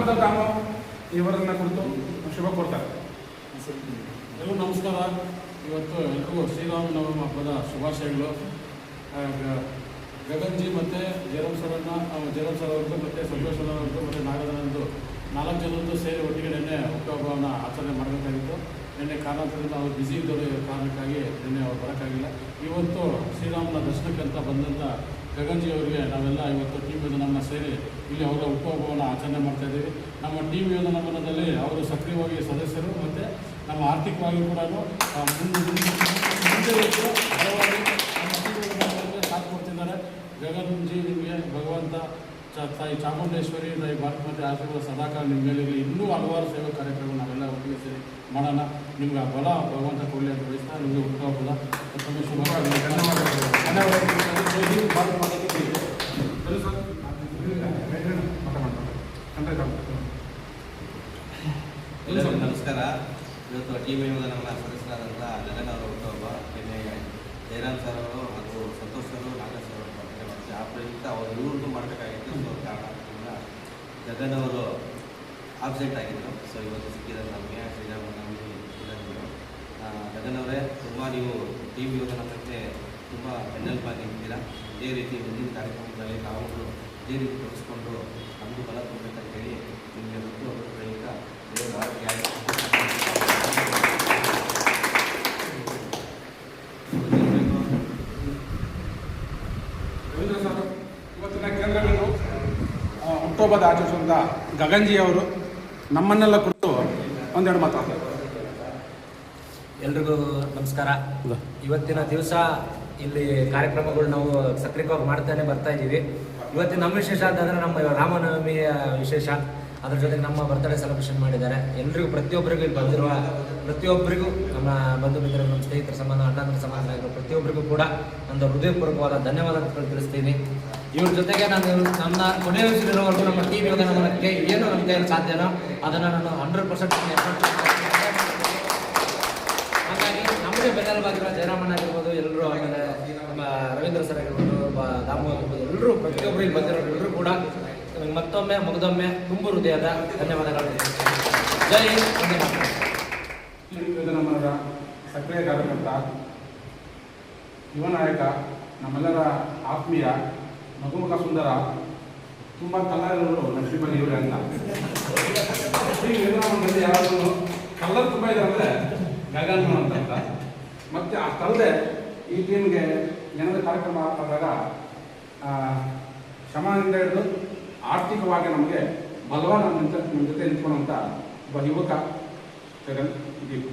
ಗ್ರಾಮದ ಧಾಮ ಇವರನ್ನು ಕುರಿತು ಶುಭ ಕೊಡ್ತಾರೆ. ಎಲ್ಲರೂ ನಮಸ್ಕಾರ. ಇವತ್ತು ಎಲ್ರಿಗೂ ಶ್ರೀರಾಮನವಮಿ ಹಬ್ಬದ ಶುಭಾಶಯಗಳು. ಗಗನ್ಜಿ ಮತ್ತು ಜಯರಾಮ್ ಸರ್ ಅವ್ರದ್ದು ಮತ್ತು ಸಂತೋಷ್ ಅವ್ರದ್ದು ಮತ್ತು ನಾಗದನಂದು 4 ಜನರದ್ದು ಸೇರಿ ಒಟ್ಟಿಗೆ ನಿನ್ನೆ ಹುಟ್ಟುಹಬ್ಬವನ್ನು ಆಚರಣೆ ಮಾಡಬೇಕಾಗಿತ್ತು. ನಿನ್ನೆ ಕಾರಣಾಂತರದಿಂದ ಅವರು ಬ್ಯುಸಿ ಇದ್ದವರು ಕಾರಣಕ್ಕಾಗಿ ನಿನ್ನೆ ಅವ್ರು ಬರೋಕ್ಕಾಗಿಲ್ಲ. ಇವತ್ತು ಶ್ರೀರಾಮನ ದರ್ಶನಕ್ಕಂತ ಬಂದಂಥ ಗಗನ್ಜಿ ಅವರಿಗೆ ನಾವೆಲ್ಲ ಇವತ್ತು ಟೀಮ್ ಯೋಧನಮನ ಸೇರಿ ಇಲ್ಲಿ ಅವರ ಹುಟ್ಟುಹಬ್ಬವನ್ನು ಆಚರಣೆ ಮಾಡ್ತಾಯಿದ್ದೀವಿ. ನಮ್ಮ ಟೀಮ್ ಯೋಧನಮನದಲ್ಲಿ ಅವರು ಸಕ್ರಿಯವಾಗಿ ಸದಸ್ಯರು ಮತ್ತು ನಮ್ಮ ಆರ್ಥಿಕವಾಗಿ ಕೂಡ ಮುಂದೆ ಹಲವಾರು ನಮ್ಮ ಟೀಮ್ ಯೋಧನಮನಕ್ಕೆ ಸಾಥ್ ಕೊಡ್ತಿದ್ದಾರೆ. ಗಗನ್ಜಿ ನಿಮಗೆ ಭಗವಂತ ತಾಯಿ ಚಾಮುಂಡೇಶ್ವರಿ, ತಾಯಿ ಭಾರತಮಾತೆ ಆಶೀರ್ವಾದ ಸದಾಕಾಲ ನಿಮ್ಮ ಮೇಲೆ ಇನ್ನೂ ಹಲವಾರು ಸೇವಾ ಕಾರ್ಯಕ್ರಮ ನಾವೆಲ್ಲ ಒಟ್ಟಿಗೆ ಸೇರಿ ಮಾಡೋಣ. ನಿಮ್ಗೆ ಆ ಬಲ ಭಗವಂತ ಕೊಡಲಿ ಅಂತ ಬಯಸ್ತಾ ನಿಮಗೆ ಹುಟ್ಟುಹಬ್ಬದ ಮತ್ತೊಮ್ಮೆ ಶುಭಾಶಯಗಳು. ಎಲ್ಲರಿಗೂ ನಮಸ್ಕಾರ. ಇವತ್ತು ಟೀಮ್ ನಮ್ಮ ಸದಸ್ಯರಾದಂಥ ಗಗನ್ ಅವರ ಹುಟ್ಟುಹಬ್ಬ. ನಿನ್ನೆ ಜಯರಾಮ್ ಸರ್ ಅವರು ಹಾಗೂ ಸಂತೋಷ್ ಅವರು, ನಾಗೇಶ್ ಅವರು ಬರ್ತಾರೆ. ಮತ್ತು ಆ ಪ್ರಯುಕ್ತ ಅವರು ಇವ್ರಿಗೂ ಮಾಡಬೇಕಾಗಿತ್ತು. ಸೊ ಕಾರಣದಿಂದ ಗಗನ್ ಅವರು ಆಬ್ಸೆಂಟ್ ಆಗಿದ್ದರು. ಸೊ ಇವತ್ತು ಸಿಕ್ಕಿದ್ದಾರೆ ನಮಗೆ ಶ್ರೀರಾಮನವಮಿ ಇರೋದು. ಗಗನ್ ಅವರೇ, ತುಂಬ ನೀವು ಟೀಮ್ ಯೋಧನಮನಕ್ಕೆ ತುಂಬ ಬೆನ್ನೆಲುಬಾಗಿದ್ದೀರಾ. ಇದೇ ರೀತಿ ಮುಂದಿನ ಕಾರ್ಯಕ್ರಮದಲ್ಲಿ ನಾವುಗಳು ಇದೇ ರೀತಿ ತೋರಿಸ್ಕೊಂಡು ನಮಗೂ ಬಲ ತುಂಬಬೇಕಂತೇಳಿ ನಿಮಗೆ ಹುಟ್ಟುಹಬ್ಬದ ಪ್ರಯುಕ್ತ ಇವತ್ತಿನ ಕೇಂದ್ರಬಿಂದು ಹುಟ್ಟುಹಬ್ಬದ ಆಚರಿಸುವಂಥ ಗಗನ್ಜಿ ಅವರು ನಮ್ಮನ್ನೆಲ್ಲ ಕುರಿತು ಒಂದೆರಡು ಮಾತಾಡ್ತಾರೆ. ಎಲ್ರಿಗೂ ನಮಸ್ಕಾರ. ಇವತ್ತಿನ ದಿವಸ ಇಲ್ಲಿ ಕಾರ್ಯಕ್ರಮಗಳು ನಾವು ಸಕ್ರಿಯವಾಗಿ ಮಾಡ್ತಾನೆ ಬರ್ತಾ ಇದ್ದೀವಿ. ಇವತ್ತಿನ ನಮ್ಮ ವಿಶೇಷ ಅಂತಂದರೆ ನಮ್ಮ ರಾಮನವಮಿಯ ವಿಶೇಷ. ಅದ್ರ ಜೊತೆಗೆ ನಮ್ಮ ಬರ್ತ್ಡೇ ಸೆಲೆಬ್ರೇಷನ್ ಮಾಡಿದ್ದಾರೆ. ಎಲ್ರಿಗೂ ಪ್ರತಿಯೊಬ್ಬರಿಗೂ ಇಲ್ಲಿ ಬಂದಿರುವ ಪ್ರತಿಯೊಬ್ಬರಿಗೂ, ನಮ್ಮ ಬಂಧು ಮಿತ್ರರು, ನಮ್ಮ ಸ್ನೇಹಿತರ ಸಂಬಂಧ, ಅಣ್ಣಂದ್ರ ಸಂಬಂಧ ಆಗಿರೋ ಪ್ರತಿಯೊಬ್ಬರಿಗೂ ಕೂಡ ಒಂದು ಹೃದಯಪೂರ್ವಕವಾದ ಧನ್ಯವಾದಗಳು ತಿಳಿಸ್ತೀನಿ. ಇವ್ರ ಜೊತೆಗೆ ನಾನು ನನ್ನ ಕೊನೆಯ ಇರೋವರೆಗೂ ನಮ್ಮ ಟೀಮ್ ಯೋಧನಮನಕ್ಕೆ ಏನು ನಮ್ಮ ಕೈಯಲ್ಲಿ ಸಾಧ್ಯನೋ ಅದನ್ನು ನಾನು 100% ಹಾಗಾಗಿ ನಮಗೆ ಬೆನ್ನೆಲುಬಾಗಿರೋ ಜಯರಾಮಣ್ಣ ಆಗಿರ್ಬೋದು, ಎಲ್ಲರೂ, ಆಮೇಲೆ ನಮ್ಮ ರವೀಂದ್ರ ಸರ್ ಆಗಿರ್ಬೋದು, ದಾಮು ಆಗಿರ್ಬೋದು, ಎಲ್ಲರೂ ಪ್ರತಿಯೊಬ್ಬರು ಇಲ್ಲಿ ಬಂದಿರೋರು ಎಲ್ಲರೂ ಕೂಡ ಮತ್ತೊಮ್ಮೆ ಮುಗಿದೊಮ್ಮೆ ತುಂಬು ಹೃದಯದ ಧನ್ಯವಾದಗಳು. ಜೈ ನಮ್ಮರ ಸಕ್ರಿಯ ಕಾರ್ಯಕರ್ತ, ಯುವ ನಾಯಕ, ನಮ್ಮೆಲ್ಲರ ಆತ್ಮೀಯ, ಮಗುಮುಖ ಸುಂದರ, ತುಂಬ ಕಲಾವಿದರು ಲಕ್ಷ್ಮೀಪತಿ ಇವರೇ ಅಂತ. ಶ್ರೀರಾಮನಲ್ಲಿ ಯಾರಾದರೂ ಕಲ್ಲರ್ ತುಂಬ ಇದೆ ಅಂದರೆ ಗಗನ್ ಅಂತ. ಮತ್ತು ಅಷ್ಟಲ್ಲದೆ ಈ ಟೀಮ್ಗೆ ಜನರ ಕಾರ್ಯಕ್ರಮ ಆದಾಗ ಶ್ರಮದಿಂದ ಹಿಡಿದು ಆರ್ಥಿಕವಾಗಿ ನಮಗೆ ಬಲವಾದ ನಮ್ಮ ಜೊತೆ ನಿಂತ್ಕೊಳ್ಳುವಂಥ ಒಬ್ಬ ಯುವಕ ಗಗನ್ ದೀಪ್.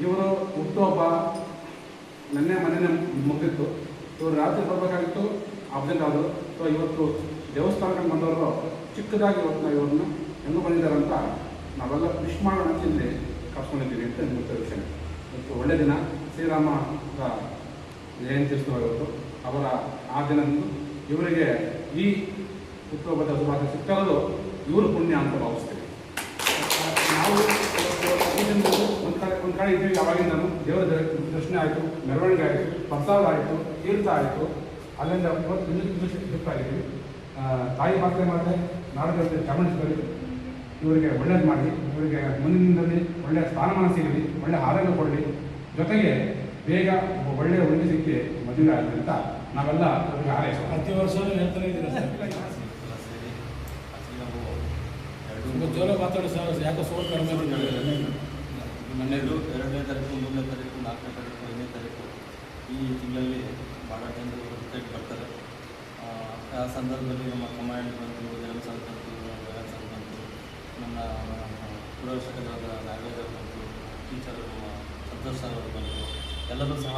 ಇವರು ಹುಟ್ಟುಹಬ್ಬ ಮೊನ್ನೆ ಮುಗಿದಿತ್ತು. ಇವರು ರಾತ್ರಿ ಬರಬೇಕಾಗಿತ್ತು, ಅಬ್ಸೆಂಟ್ ಆದರು. ಸೊ ಇವತ್ತು ದೇವಸ್ಥಾನಕ್ಕೆ ಬಂದವರು ಚಿಕ್ಕದಾಗಿ ಇವತ್ತು ನಾವು ಇವ್ರನ್ನ ಹೆಂಗೆ ಬಂದಿದ್ದಾರೆ ಅಂತ ನಾವೆಲ್ಲ ವಿಶ್ ಮಾಡೋಣ ಅಂತ ಇಲ್ಲಿ ಕರ್ಸ್ಕೊಂಡಿದ್ದೀವಿ ಅಂತ ಗೊತ್ತಿರೋ ವಿಷಯ. ಇವತ್ತು ಒಳ್ಳೆಯ ದಿನ, ಶ್ರೀರಾಮದ ಜಯಂತಿ ಉತ್ಸವ ಇವತ್ತು. ಅವರ ಆ ದಿನದಂದು ಇವರಿಗೆ ಈ ಹುಟ್ಟುಹಬ್ಬದ ಶುಭಾಶಯ ಸಿಗ್ತಾರದು ಇವರು ಪುಣ್ಯ ಅಂತ ಭಾವಿಸ್ತೀವಿ. ನಾವು ಒಂದು ಕಡೆ ಇದ್ದೀವಿ. ಯಾವಾಗಿಂದನೂ ದೇವರ ದರ್ಶನ ಆಯಿತು, ಮೆರವಣಿಗೆ ಆಯಿತು, ಪ್ರಸಾದ ಆಯಿತು, ತೀರ್ಥ ಆಯಿತು. ಅಲ್ಲಿಂದ ಇನ್ನೂ ಶಿಫ್ಟ್ ಆಗಿದ್ದೀವಿ. ತಾಯಿ ಮಾತೆ ನಾಡಗಂಟೆ ಚಾಮುಂಡೇಶ್ವರಿ ಇವರಿಗೆ ಒಳ್ಳೇದು ಮಾಡಿ, ಇವರಿಗೆ ಮುಂದಿನ ದಿನದಲ್ಲಿ ಒಳ್ಳೆಯ ಸ್ಥಾನಮಾನ ಸಿಗಲಿ, ಒಳ್ಳೆಯ ಆರೋಗ್ಯ ಕೊಡಲಿ, ಜೊತೆಗೆ ಬೇಗ ಒಬ್ಬ ಒಳ್ಳೆಯ ಹುಡುಗಿ ಸಿಕ್ಕಿ ಮದುವೆ ಆಗಲಿ ಅಂತ ನಾವೆಲ್ಲ ಅವರಿಗೆ ಹಾರೈಸೋಣ. ಪ್ರತಿ ವರ್ಷ ಹೇಳ್ತಾನೆ ಇದ್ದೀರಾ ಸರ್? ಜೋರ ಮಾತಾಡಿ ಸರ್, ಯಾಕೆ ಸೋಲ್ ಕಡಿಮೆ ಮನೆಯದು 2ನೇ ತಾರೀಕು, 3ನೇ ತಾರೀಕು, 4ನೇ ತಾರೀಕು, 5ನೇ ತಾರೀಕು ಈ ತಿಂಗಳಲ್ಲಿ ಭಾಳ ಜನರು ರಿಟೈಟ್ ಬರ್ತಾರೆ. ಆ ಸಂದರ್ಭದಲ್ಲಿ ನಮ್ಮ ಕಮಾಂಡ್ ಬಂತು, ಜಯರಾಮ್ ಸರ್ ಬಂತು, ಗಗನ್ ಸರ್ ಬಂತು, ನನ್ನ ಪುರವರ್ಷಕರಾದ ನಾಗೇಶ್ ಬಂತು, ಟೀಚರ್ ಸಂತೋಷ್ ಸರ್ ಅವರು ಬಂತು. ಎಲ್ಲರೂ ಸಹ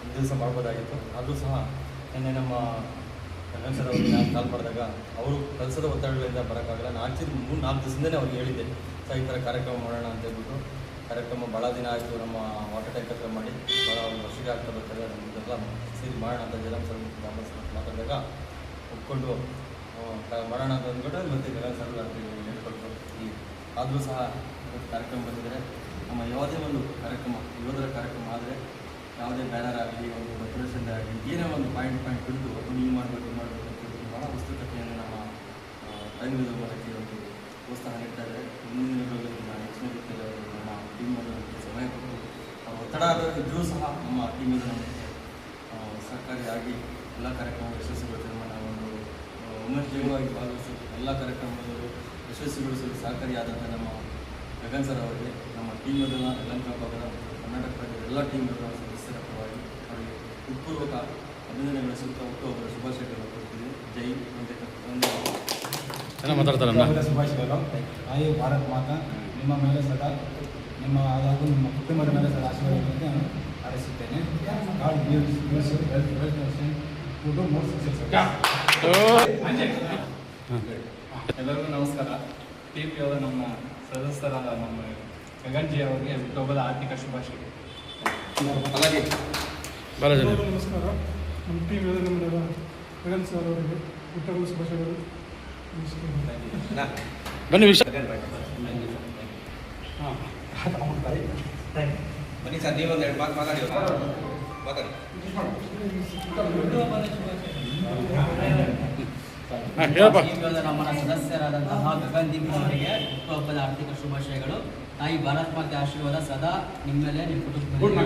ಒಂದು ದಿವಸ ಮಾಡ್ಬೋದಾಗಿತ್ತು. ಆದರೂ ಸಹ ನಿನ್ನೆ ನಮ್ಮ ಗಗನ್ ಸರ್ ಅವ್ರಿಗೆ ನಾನು ಕಾಲ್ ಮಾಡಿದಾಗ ಅವರು ಕೆಲಸದ ಒತ್ತಡಗಳಿಂದ ಬರೋಕ್ಕಾಗಲ್ಲ. 4 ದಿವಸದಿಂದಲೇ ಅವ್ರಿಗೆ ಹೇಳಿದ್ದೆ, ಸರ್ ಈ ಥರ ಕಾರ್ಯಕ್ರಮ ಮಾಡೋಣ ಅಂತ ಹೇಳ್ಬಿಟ್ಟು. ಕಾರ್ಯಕ್ರಮ ಭಾಳ ದಿನ ಆಯಿತು. ನಮ್ಮ ವಾಟರ್ ಟ್ಯಾಂಕ್ ಹತ್ರ ಮಾಡಿ ಭಾಳ ಒಂದು ವರ್ಷಕ್ಕೆ ಆಗ್ತಾ ಬರ್ತಾರೆ, ನಮ್ಮದೆಲ್ಲ ಸೇರಿ ಮಾಡೋಣ ಅಂತ ಜಯರಾಮ್ ಸರ್ ಮಾತಾಡಿದಾಗ ಒಪ್ಕೊಂಡು ಮಾಡೋಣ ಅಂತ ಅಂದ್ಬಿಟ್ಟು ಮತ್ತು ಗಗನ್ ಸರ್ ಹೇಳ್ಕೊಳ್ತಾರೆ. ಆದರೂ ಸಹ ಕಾರ್ಯಕ್ರಮ ಬಂದಿದ್ದಾರೆ. ನಮ್ಮ ಯಾವುದೇ ಒಂದು ಕಾರ್ಯಕ್ರಮ, ಯೋಧರ ಕಾರ್ಯಕ್ರಮ ಆದರೆ ಯಾವುದೇ ಬ್ಯಾನರ್ ಆಗಲಿ, ಒಂದು ಡೆಕೋರೇಷನ್ ಆಗಲಿ, ಏನೇ ಒಂದು ಪಾಯಿಂಟ್ ಹಿಡಿದು ಒಂದು ಹಿಂಗೆ ಮಾಡಬೇಕು ಅಂತ ಹೇಳ್ಬಿಟ್ಟು ಭಾಳ ಉತ್ಸುಕತೆಯನ್ನು ನಮ್ಮ ಟೈಮ್ ಮಾಡೋಕ್ಕೆ ಒಂದು ಪ್ರೋತ್ಸಾಹ ನೀಡ್ತಾ ಇದ್ದಾರೆ. ಮುಂದಿನ ದಿನಗಳಲ್ಲಿ ನಾನು ಹೆಚ್ಚಿನ ರೀತಿಯಲ್ಲಿ ಅವರು ನಮ್ಮ ಟೀಮ್ ನಮಗೆ ಸಮಯ ಕೊಟ್ಟು ಒತ್ತಡ ಇದ್ದರೂ ಸಹ ನಮ್ಮ ಟೀಮಿಗೆ ನಮಗೆ ಸಹಕಾರಿಯಾಗಿ ಎಲ್ಲ ಕಾರ್ಯಕ್ರಮ ಯಶಸ್ವಿಗೊಳಿಸಲು ನಾವೊಂದು ಉಮೇಶವಾಗಿ ಭಾಗವಹಿಸಿ ಎಲ್ಲ ಕಾರ್ಯಕ್ರಮಗಳು ಯಶಸ್ವಿಗೊಳಿಸಲು ಸಹಕಾರಿಯಾದಂಥ ನಮ್ಮ ಗಗನ್ ಸರ್ ಅವರಿಗೆ, ನಮ್ಮ ಟೀಮದ ಯಲಹಂಕ ಭಾಗದ ಕರ್ನಾಟಕ ರಾಜ್ಯದ ಎಲ್ಲ ಟೀಮ್ಗಳ ಸದಸ್ಯರ ಪರವಾಗಿ ಅವರಿಗೆ ಹೃತ್ಪೂರ್ವಕ ಅಭಿನಂದನೆಗಳ ಹುಟ್ಟುಹಬ್ಬದ ಶುಭಾಶಯಗಳನ್ನು ಕೊಡ್ತೀವಿ. ಜೈ ಹುಟ್ಟುಹಬ್ಬದ ಶುಭಾಶಯಗಳು. ತಾಯಿ ಭಾರತ್ ಮಾತಾ ನಿಮ್ಮ ಮೇಲೆ ಸದಾ ನಿಮ್ಮ ಹಾಗೂ ನಿಮ್ಮ ಕುಟುಂಬದ ಮೇಲೆ ಸದಾ ಆಶೀರ್ವಾದಗಳನ್ನು ನಾನು ಹಾರೈಸುತ್ತೇನೆ. God gives you health to do more success. ಎಲ್ಲರಿಗೂ ನಮಸ್ಕಾರ. TPO ನಮ್ಮ ಸದಸ್ಯರಾದ ನಮ್ಮ ಗಗನ್ಜಿ ಅವರಿಗೆ ಹುಟ್ಟುಹಬ್ಬದ ಆರ್ಥಿಕ ಶುಭಾಶಯಗಳು. ಎಲ್ಲರಿಗೂ ನಮಸ್ಕಾರ. ನಮ್ಮ ಟೀಮ್ ನಮ್ಮ ಗಗನ್ ಸರ್ ಅವರಿಗೆ ಹುಟ್ಟುಹಬ್ಬದ ಶುಭಾಶಯಗಳು. ಬನ್ನಿ ವಿಷಯ ಬನ್ನಿ ಸರ್, ನೀವೊಂದು ಎರಡು ಮಾತು ಮಾತಾಡಿ. ನಮ್ಮ ಸದಸ್ಯರಾದಂತಹ ಗಗನ್ ದೀಪ್ ಅವರಿಗೆ ಹುಟ್ಟುಹಬ್ಬದ ಆರ್ಥಿಕ ಶುಭಾಶಯಗಳು. ತಾಯಿ ಭಾರತ್ ಮಾತೆ ಆಶೀರ್ವಾದ ಸದಾ ನಿಮ್ಮ ಮೇಲೆ ನಿಮ್ಮ ಕುಟುಂಬ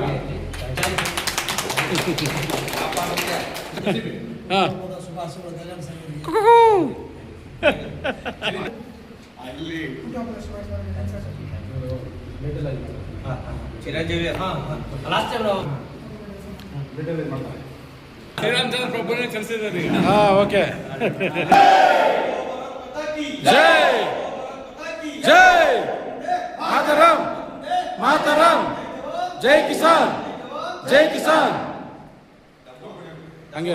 ಚಿರಂಜೀವಿ ಶ್ರೀರಾಮಚಂದ್ರ ಪ್ರಭುನೇ ಕಲಿಸಿದ್ದಾರೆ. ಓಕೆ. ಜೈ ಜೈ ಮಾತರಂ ಮಾತರಂ, ಜೈ ಕಿಸಾನ್ ಜೈ ಕಿಸಾನ್. ಹಂಗೆ